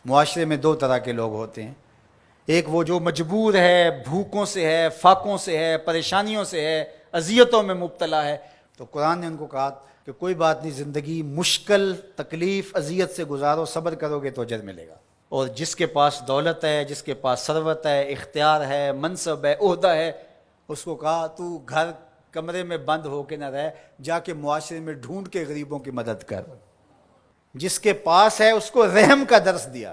معاشرے میں دو طرح کے لوگ ہوتے ہیں، ایک وہ جو مجبور ہے، بھوکوں سے ہے، فاقوں سے ہے، پریشانیوں سے ہے، اذیتوں میں مبتلا ہے، تو قرآن نے ان کو کہا کہ کوئی بات نہیں، زندگی مشکل، تکلیف، اذیت سے گزارو، صبر کرو گے تو اجر ملے گا۔ اور جس کے پاس دولت ہے، جس کے پاس ثروت ہے، اختیار ہے، منصب ہے، عہدہ ہے، اس کو کہا تو گھر کمرے میں بند ہو کے نہ رہ، جا کے معاشرے میں ڈھونڈ کے غریبوں کی مدد کر۔ جس کے پاس ہے اس کو رحم کا درس دیا،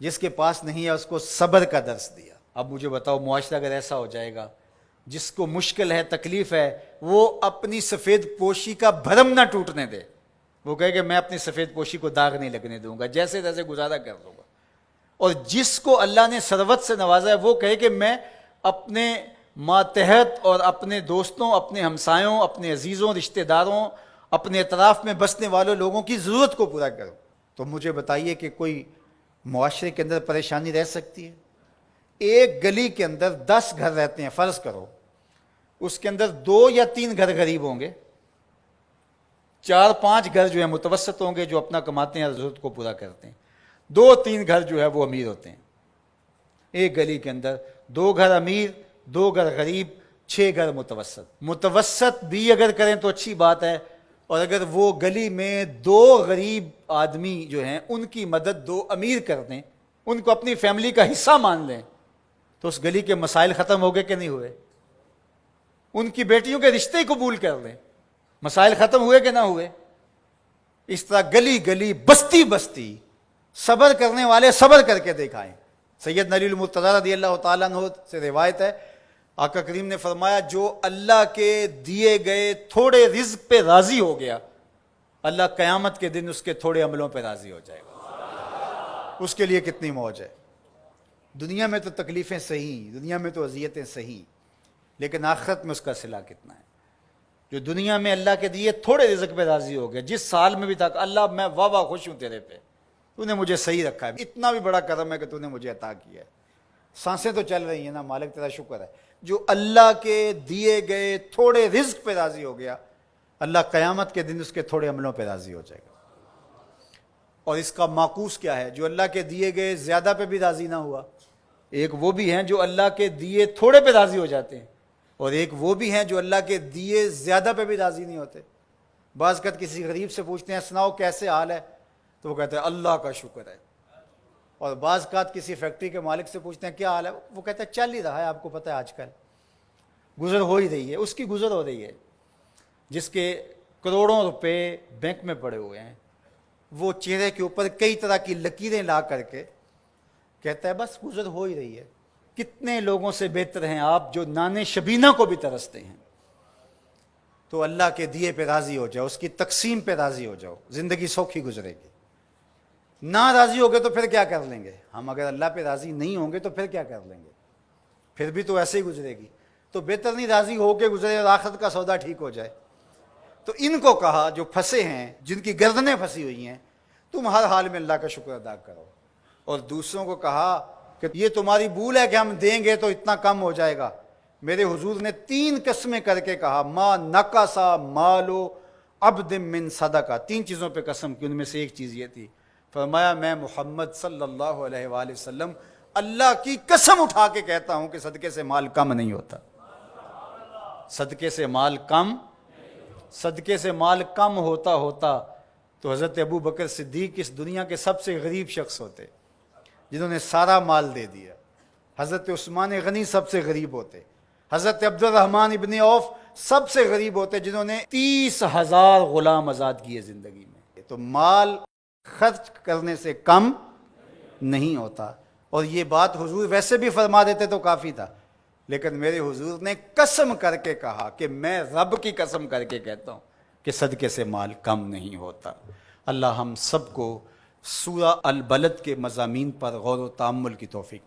جس کے پاس نہیں ہے اس کو صبر کا درس دیا۔ اب مجھے بتاؤ، معاشرہ اگر ایسا ہو جائے گا، جس کو مشکل ہے، تکلیف ہے، وہ اپنی سفید پوشی کا بھرم نہ ٹوٹنے دے، وہ کہے کہ میں اپنی سفید پوشی کو داغ نہیں لگنے دوں گا، جیسے تیسے گزارا کر دوں گا۔ اور جس کو اللہ نے ثروت سے نوازا ہے، وہ کہے کہ میں اپنے ماتحت اور اپنے دوستوں، اپنے ہمسایوں، اپنے عزیزوں، رشتہ داروں، اپنے اطراف میں بسنے والوں لوگوں کی ضرورت کو پورا کرو۔ تو مجھے بتائیے کہ کوئی معاشرے کے اندر پریشانی رہ سکتی ہے؟ ایک گلی کے اندر 10 گھر رہتے ہیں، فرض کرو اس کے اندر 2 یا 3 گھر غریب ہوں گے، 4-5 گھر جو ہیں متوسط ہوں گے، جو اپنا کماتے ہیں، ضرورت کو پورا کرتے ہیں، 2-3 گھر جو ہے وہ امیر ہوتے ہیں۔ ایک گلی کے اندر 2 گھر امیر، 2 گھر غریب، 6 گھر متوسط۔ متوسط بھی اگر کریں تو اچھی بات ہے، اور اگر وہ گلی میں 2 غریب آدمی جو ہیں ان کی مدد 2 امیر کر دیں، ان کو اپنی فیملی کا حصہ مان لیں، تو اس گلی کے مسائل ختم ہو گئے کہ نہیں ہوئے؟ ان کی بیٹیوں کے رشتے قبول کر لیں، مسائل ختم ہوئے کہ نہ ہوئے؟ اس طرح گلی گلی، بستی بستی، صبر کرنے والے صبر کر کے دکھائیں۔ سیدنا علی المرتضیٰ رضی اللہ تعالیٰ عنہ سے روایت ہے، آقا کریم نے فرمایا جو اللہ کے دیے گئے تھوڑے رزق پہ راضی ہو گیا، اللہ قیامت کے دن اس کے تھوڑے عملوں پہ راضی ہو جائے گا۔ اس کے لیے کتنی موج ہے۔ دنیا میں تو تکلیفیں صحیح، دنیا میں تو اذیتیں صحیح، لیکن آخرت میں اس کا صلہ کتنا ہے؟ جو دنیا میں اللہ کے دیے تھوڑے رزق پہ راضی ہو گیا، جس سال میں بھی تھا اللہ میں واہ واہ خوش ہوں تیرے پہ، تو نے مجھے صحیح رکھا ہے، اتنا بھی بڑا کرم ہے کہ تو نے مجھے عطا کیا ہے، سانسیں تو چل رہی ہیں نا، مالک تیرا شکر ہے۔ جو اللہ کے دیے گئے تھوڑے رزق پہ راضی ہو گیا، اللہ قیامت کے دن اس کے تھوڑے عملوں پہ راضی ہو جائے گا۔ اور اس کا معکوس کیا ہے؟ جو اللہ کے دیے گئے زیادہ پہ بھی راضی نہ ہوا، ایک وہ بھی ہیں جو اللہ کے دیے تھوڑے پہ راضی ہو جاتے ہیں، اور ایک وہ بھی ہیں جو اللہ کے دیے زیادہ پہ بھی راضی نہیں ہوتے۔ بعض اوقات کسی غریب سے پوچھتے ہیں سناؤ کیسے حال ہے، تو وہ کہتے ہیں اللہ کا شکر ہے۔ اور بعض اوقات کسی فیکٹری کے مالک سے پوچھتے ہیں کیا حال ہے، وہ کہتا ہے چل ہی رہا ہے، آپ کو پتہ ہے آج کل گزر ہو ہی رہی ہے، اس کی گزر ہو رہی ہے۔ جس کے کروڑوں روپے بینک میں پڑے ہوئے ہیں، وہ چہرے کے اوپر کئی طرح کی لکیریں لا کر کے کہتا ہے بس گزر ہو ہی رہی ہے۔ کتنے لوگوں سے بہتر ہیں آپ جو نانے شبینہ کو بھی ترستے ہیں۔ تو اللہ کے دیے پہ راضی ہو جاؤ، اس کی تقسیم پہ راضی ہو جاؤ، زندگی سوکھی گزرے گی۔ نہ راضی ہو گے تو پھر کیا کر لیں گے؟ ہم اگر اللہ پہ راضی نہیں ہوں گے تو پھر کیا کر لیں گے؟ پھر بھی تو ایسے ہی گزرے گی۔ تو بہتر نہیں راضی ہو کے گزرے اور آخرت کا سودا ٹھیک ہو جائے۔ تو ان کو کہا جو پھنسے ہیں، جن کی گردنیں پھنسی ہوئی ہیں، تم ہر حال میں اللہ کا شکر ادا کرو، اور دوسروں کو کہا کہ یہ تمہاری بھول ہے کہ ہم دیں گے تو اتنا کم ہو جائے گا۔ میرے حضور نے 3 قسمیں کر کے کہا ما نقصا مالو عبد من صدقہ، 3 چیزوں پہ قسم کی، ان میں سے ایک چیز یہ تھی، فرمایا میں محمد صلی اللہ علیہ وآلہ وسلم اللہ کی قسم اٹھا کے کہتا ہوں کہ صدقے سے مال کم نہیں ہوتا۔ صدقے سے مال کم، صدقے سے مال کم ہوتا تو حضرت ابو بکر صدیق اس دنیا کے سب سے غریب شخص ہوتے، جنہوں نے سارا مال دے دیا۔ حضرت عثمان غنی سب سے غریب ہوتے، حضرت عبد الرحمن ابن عوف سب سے غریب ہوتے، جنہوں نے 30,000 غلام آزاد کیے زندگی میں۔ تو مال خرچ کرنے سے کم نہیں ہوتا، اور یہ بات حضور ویسے بھی فرما دیتے تو کافی تھا، لیکن میرے حضور نے قسم کر کے کہا کہ میں رب کی قسم کر کے کہتا ہوں کہ صدقے سے مال کم نہیں ہوتا۔ اللہ ہم سب کو سورہ البلد کے مضامین پر غور و تأمل کی توفیق